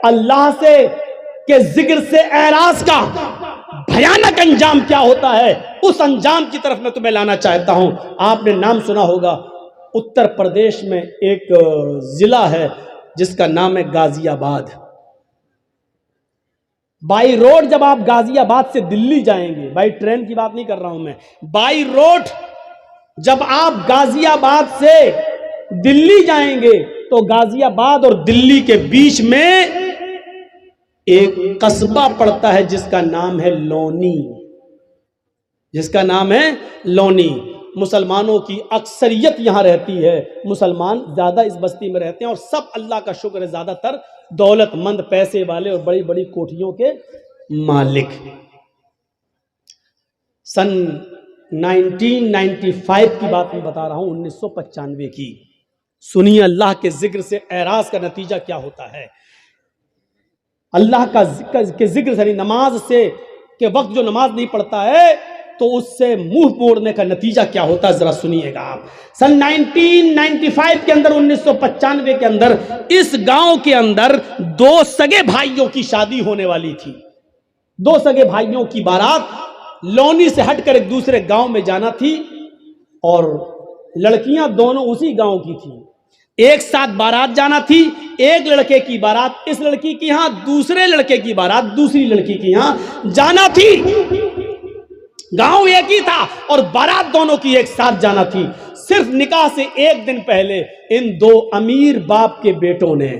अल्लाह से के जिक्र से एराज का भयानक अंजाम क्या होता है, उस अंजाम की तरफ मैं तुम्हें लाना चाहता हूं। आपने नाम सुना होगा, उत्तर प्रदेश में एक जिला है जिसका नाम है गाजियाबाद। बाई रोड जब आप गाजियाबाद से दिल्ली जाएंगे, बाई ट्रेन की बात नहीं कर रहा हूं मैं, बाई रोड जब आप गाजियाबाद से दिल्ली जाएंगे तो गाजियाबाद और दिल्ली के बीच में एक कस्बा पड़ता है जिसका नाम है लोनी, जिसका नाम है लोनी। मुसलमानों की अक्सरियत यहां रहती है, मुसलमान ज्यादा इस बस्ती में रहते हैं और सब अल्लाह का शुक्र है ज्यादातर दौलतमंद, पैसे वाले और बड़ी बड़ी कोठियों के मालिक। सन 1995 की बात मैं बता रहा हूं, 1995 की। सुनिए अल्लाह के जिक्र से एराज का नतीजा क्या होता है। अल्लाह का जिक्र से, नमाज से के वक्त जो नमाज नहीं पढ़ता है तो उससे मुंह मोड़ने का नतीजा क्या होता है, जरा सुनिएगा आप। सन 1995 के अंदर, 1995 के अंदर इस गांव के अंदर दो सगे भाइयों की शादी होने वाली थी। दो सगे भाइयों की बारात लोनी से हटकर एक दूसरे गांव में जाना थी और लड़कियां दोनों उसी गांव की थी। एक साथ बारात जाना थी, एक लड़के की बारात इस लड़की के यहां, दूसरे लड़के की बारात दूसरी लड़की के यहां जाना थी। गांव एक ही था और बारात दोनों की एक साथ जाना थी। सिर्फ निकाह से एक दिन पहले इन दो अमीर बाप के बेटों ने,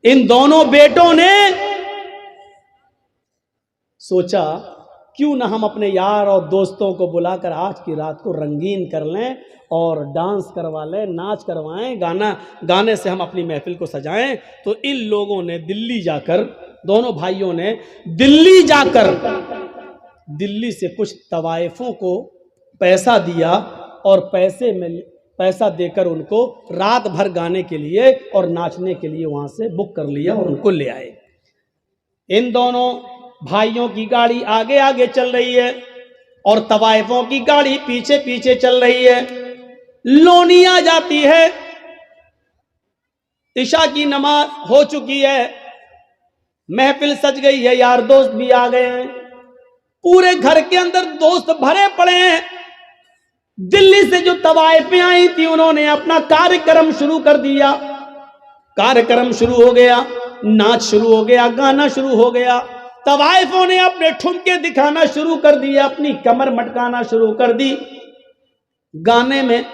इन दोनों बेटों ने सोचा क्यों ना हम अपने यार और दोस्तों को बुलाकर आज की रात को रंगीन कर लें और डांस करवा लें, नाच करवाएं, गाने से हम अपनी महफिल को सजाएं। तो इन लोगों ने दिल्ली जाकर, दोनों भाइयों ने दिल्ली जाकर दिल्ली से कुछ तवाइफों को पैसा दिया और पैसा देकर उनको रात भर गाने के लिए और नाचने के लिए वहां से बुक कर लिया और उनको ले आए। इन दोनों भाइयों की गाड़ी आगे आगे चल रही है और तवाइफों की गाड़ी पीछे पीछे चल रही है। लोनी आ जाती है, इशा की नमाज हो चुकी है, महफिल सज गई है, यार दोस्त भी आ गए हैं, पूरे घर के अंदर दोस्त भरे पड़े हैं। दिल्ली से जो तवाइफें आई थी उन्होंने अपना कार्यक्रम शुरू कर दिया। कार्यक्रम शुरू हो गया, नाच शुरू हो गया, गाना शुरू हो गया। तवाइफों ने अपने ठुमके दिखाना शुरू कर दिया, अपनी कमर मटकाना शुरू कर दी। गाने में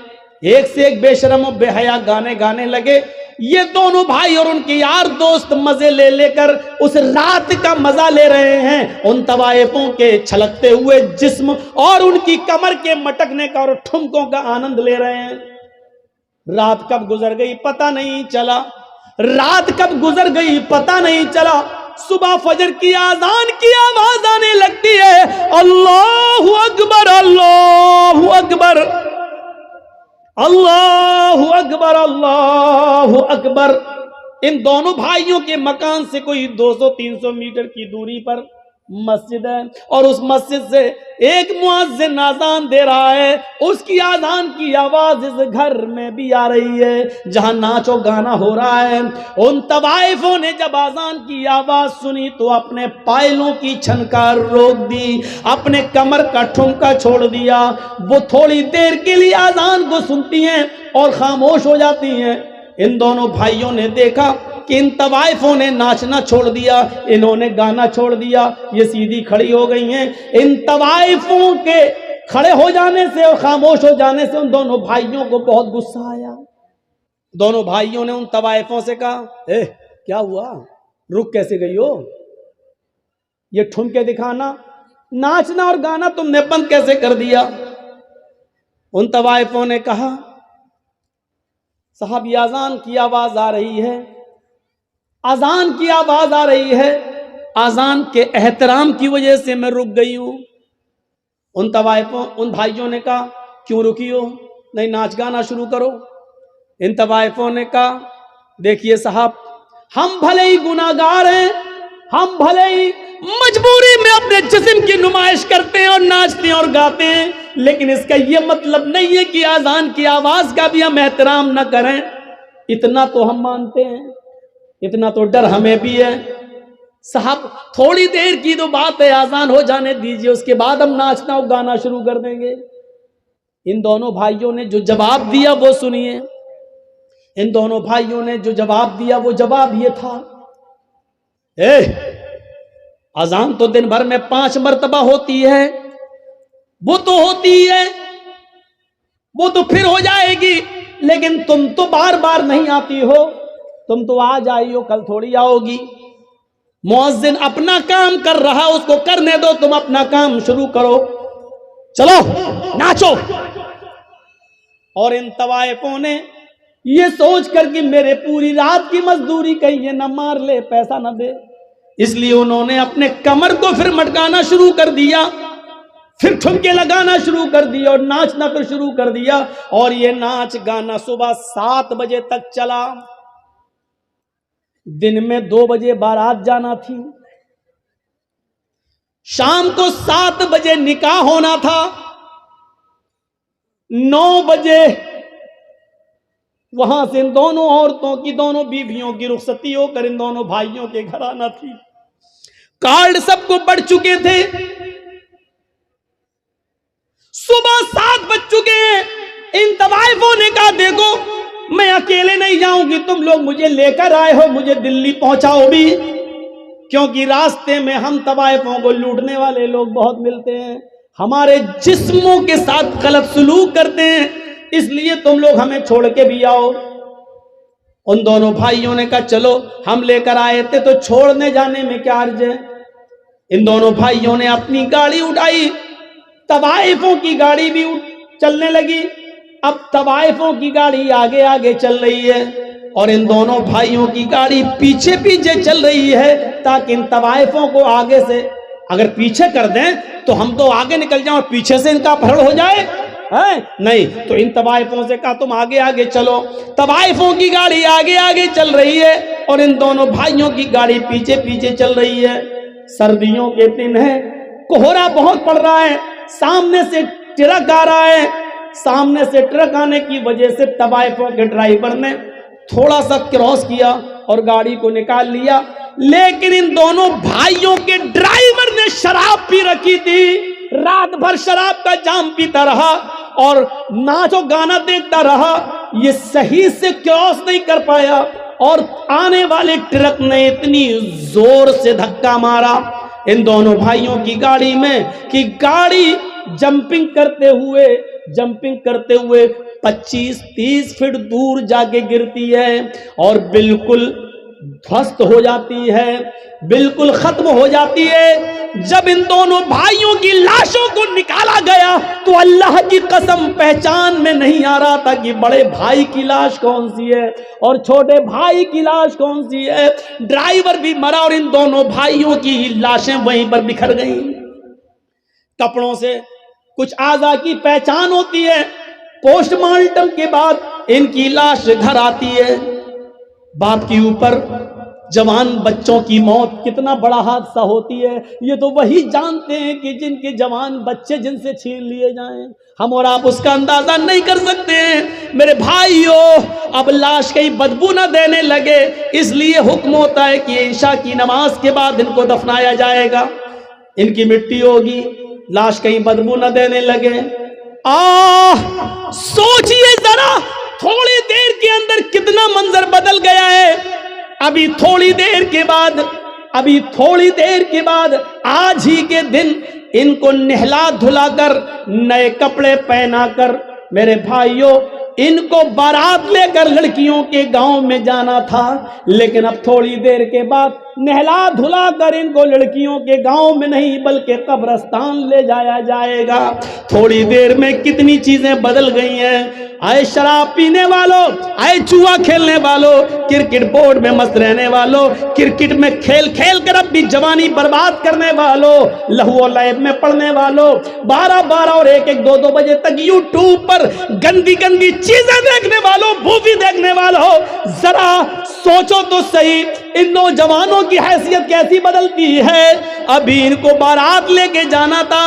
एक से एक बेशरम और बेहया गाने गाने लगे। ये दोनों भाई और उनके यार दोस्त मजे ले लेकर उस रात का मजा ले रहे हैं, उन तवाइफों के छलकते हुए जिस्म और उनकी कमर के मटकने का और ठुमकों का आनंद ले रहे हैं। रात कब गुजर गई पता नहीं चला, रात कब गुजर गई पता नहीं चला। सुबह फजर की आजान की आवाज आने लगती है, अल्लाहु अकबर अल्लाहु अकबर अल्लाहु अकबर अल्लाहु अकबर। इन दोनों भाइयों के मकान से कोई 200-300 मीटर की दूरी पर मस्जिद है और उस मस्जिद से एक मुअज्जिन आजान दे रहा है। उसकी आजान की आवाज इस घर में भी आ रही है जहां नाचो गाना हो रहा है। उन तवाइफों ने जब आजान की आवाज सुनी तो अपने पायलों की छनकार रोक दी, अपने कमर का ठुमका छोड़ दिया। वो थोड़ी देर के लिए आजान को सुनती हैं और खामोश हो जाती हैं। इन दोनों भाइयों ने देखा कि इन तवाइफों ने नाचना छोड़ दिया, इन्होंने गाना छोड़ दिया, ये सीधी खड़ी हो गई हैं। इन तवाइफों के खड़े हो जाने से और खामोश हो जाने से उन दोनों भाइयों को बहुत गुस्सा आया। दोनों भाइयों ने उन तवाइफों से कहा, क्या हुआ, रुक कैसे गई हो? ये ठुमके दिखाना, नाचना और गाना तुमने बंद कैसे कर दिया? उन तवाइफों ने कहा, साहब ये अजान की आवाज आ रही है, अजान की आवाज आ रही है, अजान के एहतराम की वजह से मैं रुक गई हूं। उन तवाइफों, उन भाइयों ने कहा, क्यों रुकी हो, नहीं नाच गाना शुरू करो। इन तवाइफों ने कहा, देखिए साहब, हम भले ही गुनाहगार हैं, हम भले ही मजबूरी में अपने जिस्म की नुमाइश करते हैं और नाचते हैं और गाते हैं, लेकिन इसका यह मतलब नहीं है कि आजान की आवाज का भी हम एहतराम न करें। इतना तो हम मानते हैं, इतना तो डर हमें भी है साहब थोड़ी देर की तो बात है, आजान हो जाने दीजिए, उसके बाद हम नाचना और गाना शुरू कर देंगे। इन दोनों भाइयों ने जो जवाब दिया वो सुनिए। इन दोनों भाइयों ने जो जवाब दिया वो जवाब ये था, अजान तो दिन भर में 5 मरतबा होती है, वो तो होती है, वो तो फिर हो जाएगी, लेकिन तुम तो बार बार नहीं आती हो, तुम तो आज आई हो, कल थोड़ी आओगी। मुअज्जिन अपना काम कर रहा, उसको करने दो, तुम अपना काम शुरू करो, चलो नाचो। और इन तवाइफों ने ये सोच कर कि मेरे पूरी रात की मजदूरी कहीं ये न मार ले, पैसा न दे, इसलिए उन्होंने अपने कमर को फिर मटकाना शुरू कर दिया, फिर ठुमके लगाना शुरू कर दिया और नाचना फिर शुरू कर दिया। और ये नाच गाना सुबह 7 बजे तक चला। दिन में 2 बजे बारात जाना थी, शाम को 7 बजे निकाह होना था, 9 बजे वहां से इन दोनों औरतों की, दोनों बीवियों की रुखसती होकर इन दोनों भाइयों के घर आना थी। कार्ड सबको बढ़ चुके थे, सुबह 7 बज चुके हैं। इन तवाइफों ने कहा देखो मैं अकेले नहीं जाऊंगी, तुम लोग मुझे लेकर आए हो, मुझे दिल्ली पहुंचाओ भी, क्योंकि रास्ते में हम तवाइफों को लूटने वाले लोग बहुत मिलते हैं, हमारे जिस्मों के साथ गलत सलूक करते हैं, इसलिए तुम लोग हमें छोड़ के भी आओ। उन दोनों भाइयों ने कहा चलो, हम लेकर आए थे तो छोड़ने जाने में क्या अर्ज है। इन दोनों भाइयों ने अपनी गाड़ी उठाई, तवाइफों की गाड़ी भी चलने लगी। अब तवाइफों की गाड़ी आगे आगे चल रही है और इन दोनों भाइयों की गाड़ी पीछे पीछे चल रही है, ताकि इन तवाइफों को आगे से अगर पीछे कर दें तो हम तो आगे निकल जाएं और पीछे से इनका अपहरण हो जाए, है नहीं। तो इन तवाइफों से कहा तुम आगे आगे चलो। तवाइफों की गाड़ी आगे आगे चल रही है और इन दोनों भाइयों की गाड़ी पीछे पीछे चल रही है। सर्दियों के दिन है, कोहरा बहुत पड़ रहा है, सामने से ट्रक आ रहा है, सामने से ट्रक आने की वजह से तवाइफों के ड्राइवर ने थोड़ा सा क्रॉस किया और गाड़ी को निकाल लिया, लेकिन इन दोनों भाइयों के ड्राइवर ने शराब पी रखी थी, रात भर शराब का जाम पीता रहा और नाचो गाना देखता रहा, ये सही से क्रॉस नहीं कर पाया और आने वाले ट्रक ने इतनी जोर से धक्का मारा इन दोनों भाइयों की गाड़ी में कि गाड़ी जंपिंग करते हुए 25-30 फीट दूर जाके गिरती है और बिल्कुल ध्वस्त हो जाती है, बिल्कुल खत्म हो जाती है। जब इन दोनों भाइयों की लाशों को निकाला गया तो अल्लाह की कसम पहचान में नहीं आ रहा था कि बड़े भाई की लाश कौन सी है और छोटे भाई की लाश कौन सी है। ड्राइवर भी मरा और इन दोनों भाइयों की लाशें वहीं पर बिखर गईं। कपड़ों से कुछ आज़ा की पहचान होती है, पोस्टमार्टम के बाद इनकी लाश घर आती है। बाप के ऊपर जवान बच्चों की मौत कितना बड़ा हादसा होती है, ये तो वही जानते हैं कि जिनके जवान बच्चे जिनसे छीन लिए जाएं। हम और आप उसका अंदाजा नहीं कर सकते हैं। मेरे भाइयों, अब लाश कहीं बदबू ना देने लगे, इसलिए हुक्म होता है कि ईशा की नमाज के बाद इनको दफनाया जाएगा, इनकी मिट्टी होगी, लाश कहीं बदबू न देने लगे। सोचिए जरा, थोड़ी देर के अंदर कितना मंजर बदल गया है। अभी थोड़ी देर के बाद आज ही के दिन इनको नहला धुलाकर नए कपड़े पहनाकर, मेरे भाइयों, इनको बारात लेकर लड़कियों के गांव में जाना था, लेकिन अब थोड़ी देर के बाद नहला धुला कर इनको लड़कियों के गांव में नहीं बल्कि कब्रिस्तान ले जाया जाएगा। थोड़ी देर में कितनी चीजें बदल गई हैं। आए शराब पीने वालों, आए जुआ खेलने वालों, क्रिकेट बोर्ड में मस्त रहने वालों, क्रिकेट में खेल खेल कर अपनी जवानी बर्बाद करने वालों, लहू और लैब में पढ़ने वालों, 12-12 और 1-1, 2-2 बजे तक यूट्यूब पर गंदी गंदी चीजें देखने वालों, मूवी देखने वालों, जरा सोचो तो सही, इन नौजवानों की हैसियत कैसी बदलती है। अभी इनको बारात लेके जाना था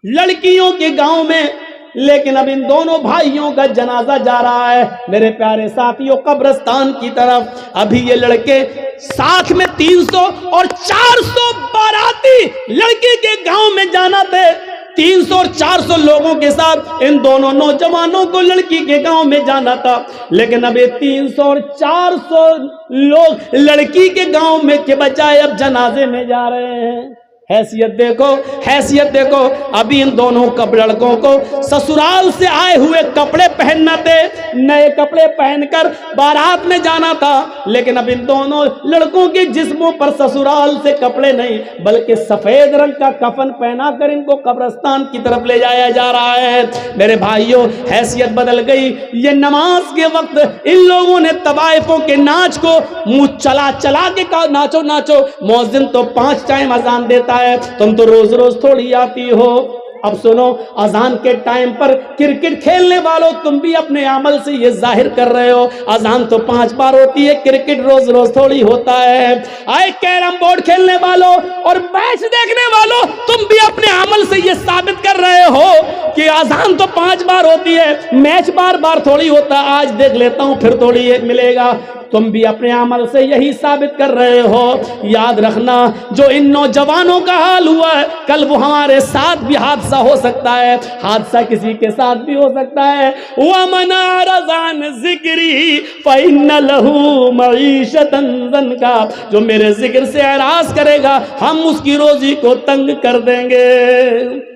लड़कियों के गांव में, लेकिन अब इन दोनों भाइयों का जनाजा जा रहा है मेरे प्यारे साथियों कब्रिस्तान की तरफ। अभी ये लड़के साथ में 300 और 400 बाराती लड़के के गांव में जाना थे। 300 और 400 लोगों के साथ इन दोनों नौजवानों को लड़की के गांव में जाना था, लेकिन अब ये 300 और 400 लोग लड़की के गांव में के बजाय अब जनाजे में जा रहे हैं। हैसियत देखो, हैसियत देखो। अभी इन दोनों लड़कों को ससुराल से आए हुए कपड़े पहनना थे, नए कपड़े पहनकर बारात में जाना था, लेकिन अब इन दोनों लड़कों के जिस्मों पर ससुराल से कपड़े नहीं बल्कि सफेद रंग का कफन पहनाकर इनको कब्रिस्तान की तरफ ले जाया जा रहा है। मेरे भाइयों, हैसियत बदल गई। ये नमाज के वक्त इन लोगों ने तवाइफों के नाच को मुंह चला चला के कहा नाचो नाचो। मौज़िन तो 5 टाइम अजान देता है, तुम तो रोज रोज थोड़ी आती हो। अब सुनो, अजान के टाइम पर क्रिकेट खेलने वालों तुम भी अपने अमल से ये जाहिर कर रहे हो अजान तो 5 बार होती है, क्रिकेट रोज रोज थोड़ी होता है। आए कैरम बोर्ड खेलने वालों और मैच देखने वालों तुम भी अपने अमल से ये साबित कर रहे हो कि अजान तो 5 बार होती है, मैच बार बार थोड़ी होता है। आज देख लेता हूं फिर थोड़ी मिलेगा। तुम भी अपने अमल से यही साबित कर रहे हो। याद रखना, जो इन नौजवानों का हाल हुआ है कल वो हमारे साथ भी हादसा हो सकता है, हादसा किसी के साथ भी हो सकता है। वमन अरज़ान ज़िक्री फ़इन्न लहू मईशतन ज़न्का, जो मेरे जिक्र से एराज करेगा हम उसकी रोजी को तंग कर देंगे।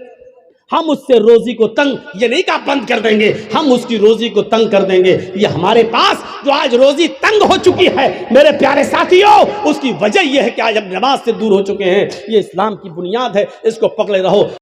हम उससे रोजी को तंग, ये नहीं कहा बंद कर देंगे, हम उसकी रोजी को तंग कर देंगे। ये हमारे पास जो आज रोजी तंग हो चुकी है मेरे प्यारे साथियों, उसकी वजह यह है कि आज हम नमाज से दूर हो चुके हैं। ये इस्लाम की बुनियाद है, इसको पकड़े रहो।